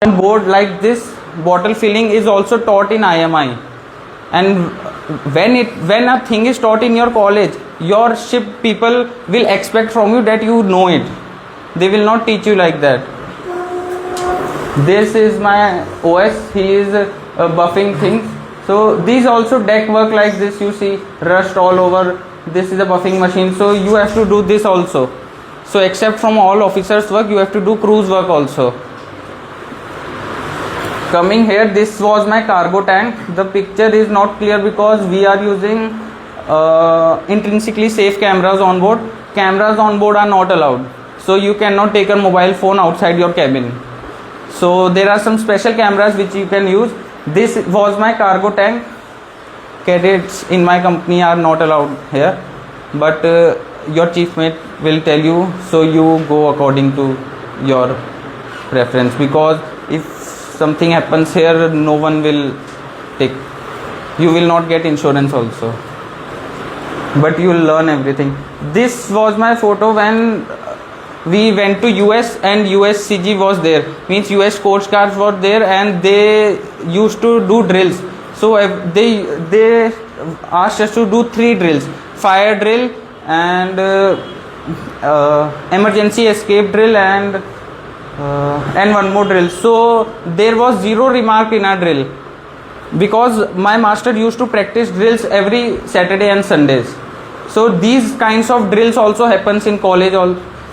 board like this bottle filling is also taught in IMI. And when a thing is taught in your college, your ship people will expect from you that you know it. They will not teach you like that. This is my OS. He is buffing things. So these also deck work like this. You see rust all over. This is a buffing machine. So you have to do this also. So except from all officers work, you have to do cruise work also. Coming here, this was my cargo tank. The picture is not clear because we are using intrinsically safe cameras on board. Cameras on board are not allowed, so you cannot take a mobile phone outside your cabin. So there are some special cameras which you can use. This was my cargo tank. Cadets in my company are not allowed here, but your chief mate will tell you, so you go according to your preference, because if something happens here, no one will take, you will not get insurance also, but you will learn everything. This was my photo when we went to US and USCG was there, means US Coast Guards were there, and they used to do drills. So they asked us to do 3 drills: fire drill and emergency escape drill and one more drill. So there was zero remark in our drill, because my master used to practice drills every Saturday and Sundays. So these kinds of drills also happens in college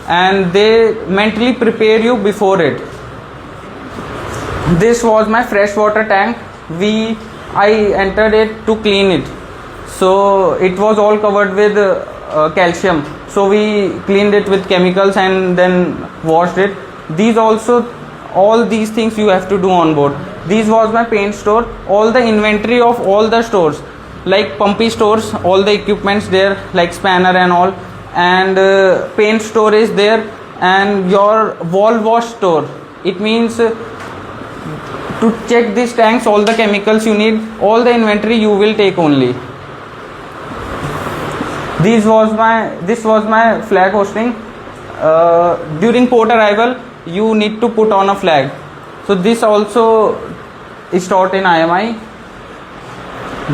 and they mentally prepare you before it. This was my freshwater tank. I entered it to clean it, so it was all covered with calcium, so we cleaned it with chemicals and then washed it. All these things you have to do on board. This was my paint store. All the inventory of all the stores, like pumpy stores, all the equipments there, like spanner and all, and paint store is there, and your wall wash store. It means to check these tanks, all the chemicals you need, all the inventory you will take only. This was my flag hosting. During port arrival, you need to put on a flag. So this also is taught in IMI.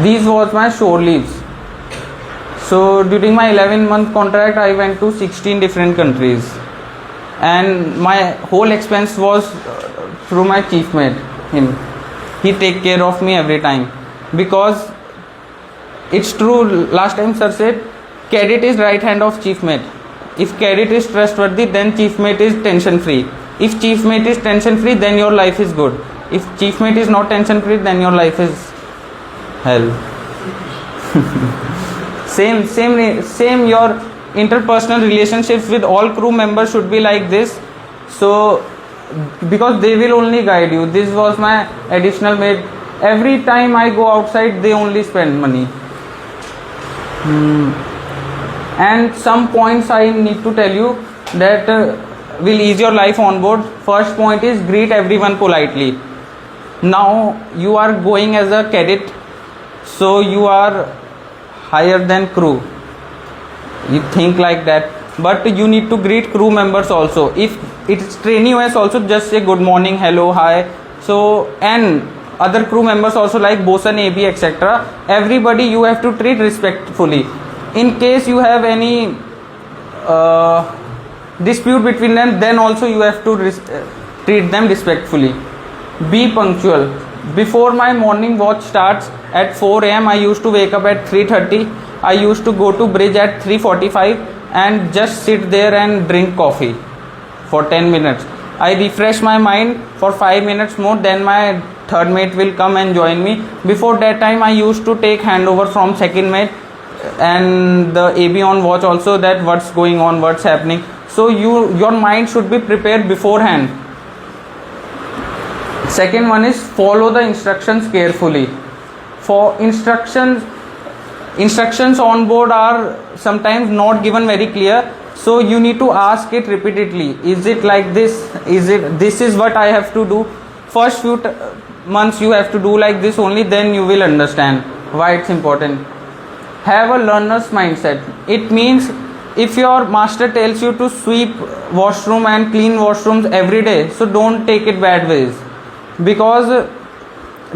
These was my shore leaves. So during my 11-month contract, I went to 16 different countries, and my whole expense was through my chief mate. He take care of me every time, because it's true, last time sir said, cadet is right hand of chief mate. If cadet is trustworthy, then chief mate is tension free. If chief mate is tension free, then your life is good. If chief mate is not tension free, then your life is hell. same your interpersonal relationships with all crew members should be like this. So because they will only guide you. This was my additional mate. Every time I go outside, they only spend money. And some points I need to tell you that will ease your life on board. First point is greet everyone politely. Now you are going as a cadet, so you are higher than crew. You think like that, but you need to greet crew members also. If it's trainee OS, also just say good morning, hello, hi. So, and other crew members also, like bosun, AB, etc. Everybody you have to treat respectfully. In case you have any dispute between them, then also you have to treat them respectfully. Be punctual. Before my morning watch starts at 4 am, I used to wake up at 3:30. I used to go to bridge at 3:45 and just sit there and drink coffee for 10 minutes. I refresh my mind for 5 minutes more, then my third mate will come and join me. Before that time, I used to take handover from second mate and the AB on watch also, that what's going on, what's happening. So your mind should be prepared beforehand. Second one is follow the instructions carefully. For instructions on board are sometimes not given very clear, so you need to ask it repeatedly. Is it like this? This is what I have to do? First few months you have to do like this only, then you will understand why it's important. Have a learner's mindset. It means if your master tells you to sweep washroom and clean washrooms every day, so don't take it bad ways. because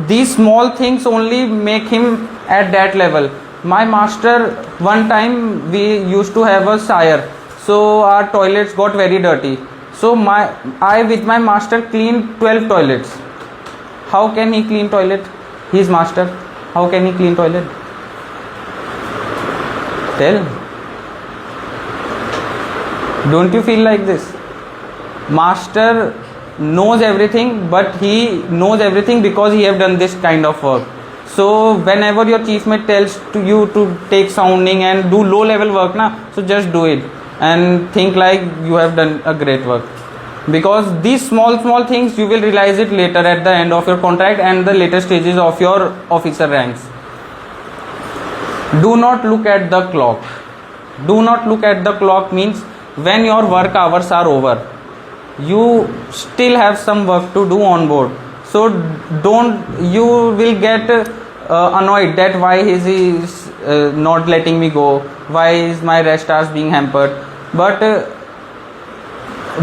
these small things only make him at that level. My master, one time we used to have a sire, so our toilets got very dirty. So I with my master cleaned 12 toilets. How can he clean toilet? He is master. How can he clean toilet? Tell. Don't you feel like this? Master knows everything, but he knows everything because he have done this kind of work. So whenever your chief mate tells to you to take sounding and do low level work so just do it and think like you have done a great work, because these small things you will realize it later at the end of your contract and the later stages of your officer ranks. Do not look at the clock. Do not look at the clock means when your work hours are over, you still have some work to do on board. So you will get annoyed that why is he not letting me go, why is my rest hours being hampered. But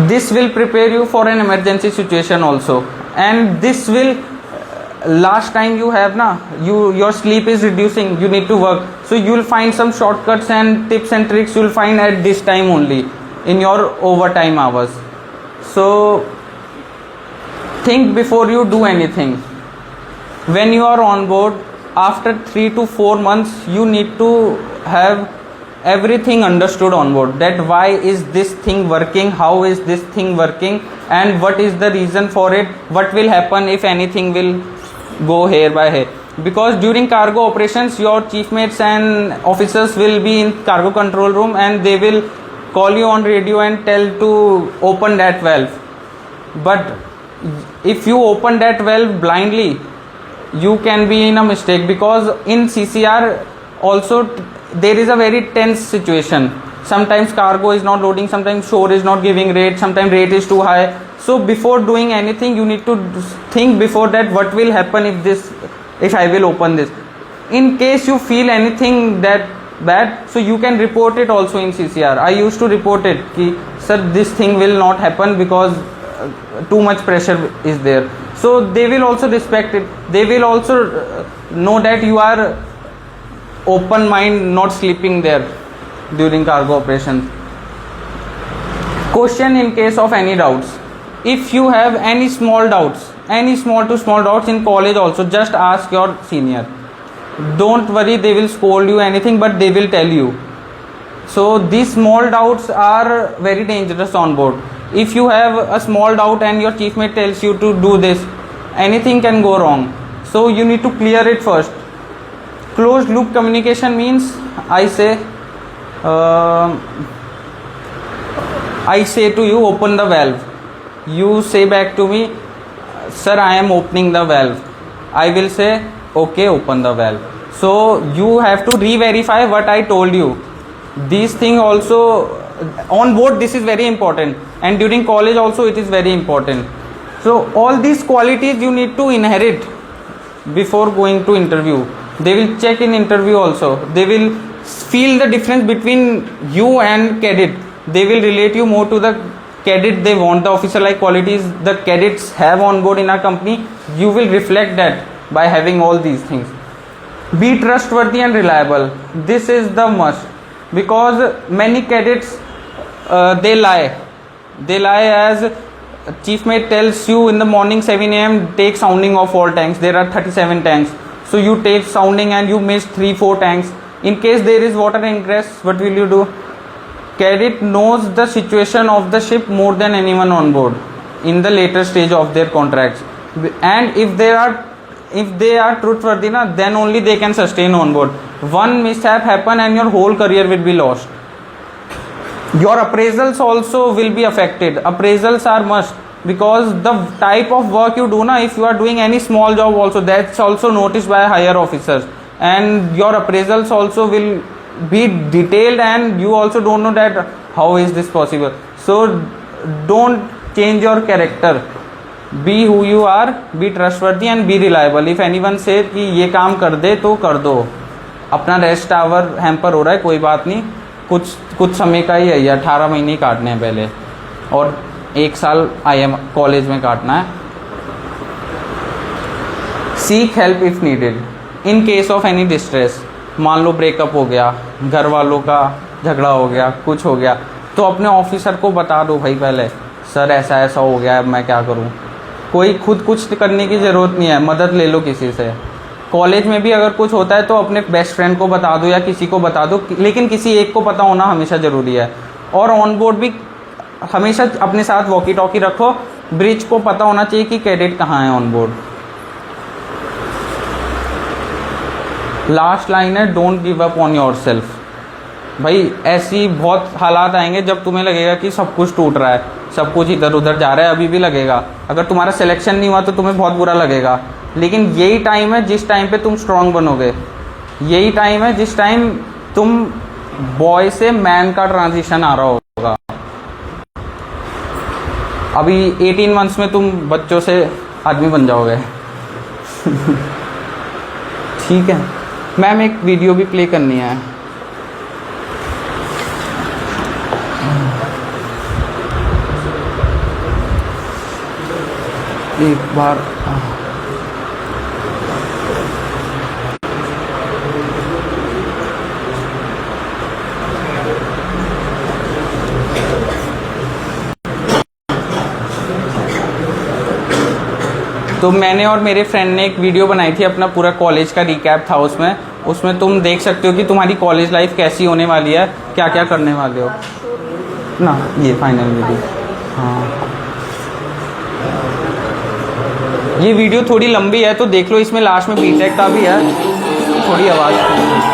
this will prepare you for an emergency situation also, and this will last time you have your sleep is reducing, you need to work, so you will find some shortcuts and tips and tricks you will find at this time only in your overtime hours. So think before you do anything. When you are on board, after 3 to 4 months you need to have everything understood on board, that why is this thing working, how is this thing working, and what is the reason for it, what will happen if anything will go here by here. Because during cargo operations your chief mates and officers will be in cargo control room and they will call you on radio and tell to open that valve. But if you open that valve blindly, you can be in a mistake, because in CCR also there is a very tense situation. Sometimes cargo is not loading, sometimes shore is not giving rate, sometimes rate is too high. So before doing anything you need to think before that what will happen if I will open this. In case you feel anything that bad, so you can report it also in CCR. I used to report it ki sir this thing will not happen because too much pressure is there. So they will also respect it. They will also know that you are open mind, not sleeping there during cargo operations. Question in case of any doubts. If you have any small doubts, any small to small doubts in college also, just ask your senior. Don't worry, they will scold you anything, but they will tell you. So these small doubts are very dangerous on board. If you have a small doubt and your chief mate tells you to do this, anything can go wrong. So you need to clear it first. Closed loop communication means I say to you, open the valve. You say back to me, sir, I am opening the valve. I will say, okay, open the valve. So you have to re-verify what I told you. These things also on board, this is very important, and during college also it is very important. So all these qualities you need to inherit before going to interview. They will check in interview also. They will feel the difference between you and cadet. They will relate you more to the cadet they want, the officer like qualities the cadets have on board in our company. You will reflect that by having all these things. Be trustworthy and reliable. This is the must, because many cadets they lie. They lie as chief mate tells you in the morning 7 a.m. take sounding of all tanks. There are 37 tanks. So you take sounding and you miss 3-4 tanks. In case there is water ingress, what will you do? Cadet knows the situation of the ship more than anyone on board in the later stage of their contracts, and if they are trustworthy then only they can sustain on board. One mishap happen and your whole career will be lost. Your appraisals also will be affected. Appraisals are must, because the type of work you do if you are doing any small job also, that's also noticed by higher officers, and your appraisals also will be detailed, and you also don't know that how is this possible. So don't change your character. Be who you are, be trustworthy and be reliable. If anyone says कि ये काम कर दे तो कर दो, अपना rest our hamper हो रहा है कोई बात नहीं, कुछ समय का ही है, ये 18 महीने काटने हैं पहले और 1 साल IM कॉलेज में काटना है. Seek help if needed in case of any distress. मान लो ब्रेकअप हो गया, घर वालों का झगड़ा हो गया, कुछ हो गया, तो अपने ऑफिसर को बता दो भाई पहले, सर ऐसा ऐसा हो गया है, मैं क्या करूं। कोई खुद कुछ करने की ज़रूरत नहीं है, मदद ले लो किसी से। कॉलेज में भी अगर कुछ होता है तो अपने बेस्ट फ्रेंड को बता दो या किसी को बता दो, लेकिन किसी एक को पता होना हमेशा ज़रूरी है। और ऑन बोर्ड भी हमेशा अपने साथ वॉकी टॉकी रखो। ब्रिज को पता होना चाहिए कि कैडेट कहाँ है ऑन बोर्ड। लास्ट लाइन है, don't give up on your self. भाई ऐसी बहुत हालात आएंगे जब तुम्हें लगेगा कि सब कुछ टूट रहा है, सब कुछ इधर उधर जा रहा है, अभी भी लगेगा। अगर तुम्हारा सिलेक्शन नहीं हुआ तो तुम्हें बहुत बुरा लगेगा, लेकिन यही टाइम है जिस टाइम पे तुम स्ट्रांग बनोगे। यही टाइम है जिस टाइम तुम बॉय से मैन का ट्रांजिशन आ रहा होगा। अभी 18 मंथ्स में तुम बच्चों से आदमी बन जाओगे। ठीक है मैम, एक वीडियो भी प्ले करनी है। एक बार तो मैंने और मेरे फ्रेंड ने एक वीडियो बनाई थी, अपना पूरा कॉलेज का रिकैप था उसमें तुम देख सकते हो कि तुम्हारी कॉलेज लाइफ कैसी होने वाली है, क्या क्या करने वाले हो ना। ये फाइनल वीडियो, हाँ ये वीडियो थोड़ी लंबी है तो देख लो, इसमें लास्ट में बीटेक का भी है, थोड़ी आवाज़।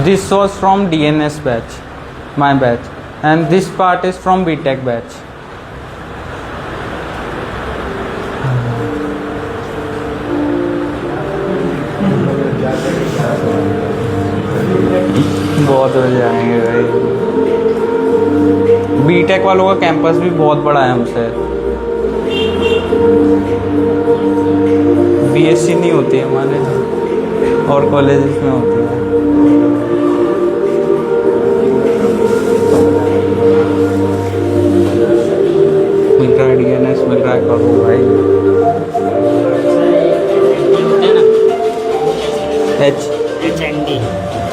This was from DNS batch, my batch, and this part is from BTech batch. बहुत मजे आएंगे भाई। बीटेक वालों का कैंपस भी बहुत बड़ा है हमसे। बीएससी नहीं होती है हमारे, और कॉलेजेस में होती है। मिल रहा है डीएनएस, मिल रहा है करो भाई।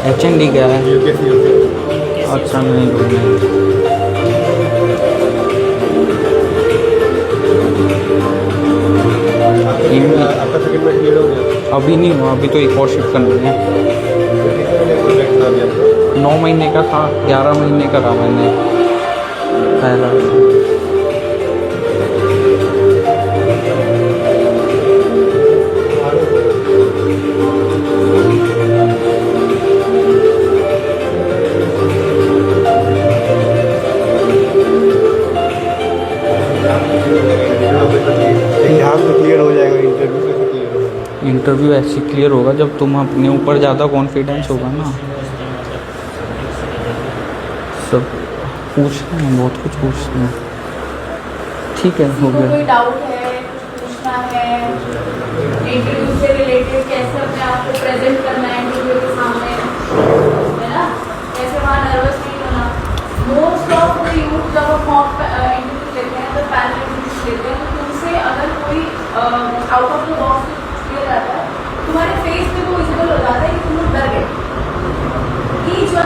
HND क्या है? अच्छा नहीं आपका सेकंड में क्लियर हो गया? अभी नहीं हुआ, अभी तो एक और शिफ्ट करनी है। 9 महीने का था, 11 महीने का था मैंने पहला। एग्जाम तो क्लियर हो जाएगा, इंटरव्यू कैसे क्लियर होगा? इंटरव्यू ऐसे क्लियर होगा जब तुम अपने ऊपर ज़्यादा कॉन्फिडेंस होगा ना। सब पूछना है, बहुत कुछ पूछना है। ठीक है, हो गया। कोई डाउट है, कुछ पूछना है, इंटरव्यू से रिलेटेड कैसे अपने आप को प्रेजेंट करना है इंटरव्यू के सामने, है ना, कैसे वहाँ नर्वस नहीं होना। मोस्ट ऑफ द यूथ जब वो मॉक इंटरव्यू लेते हैं तो पैनल इंटरव्यू लेते हैं, तो उनसे अगर कोई आउट ऑफ द बॉक्स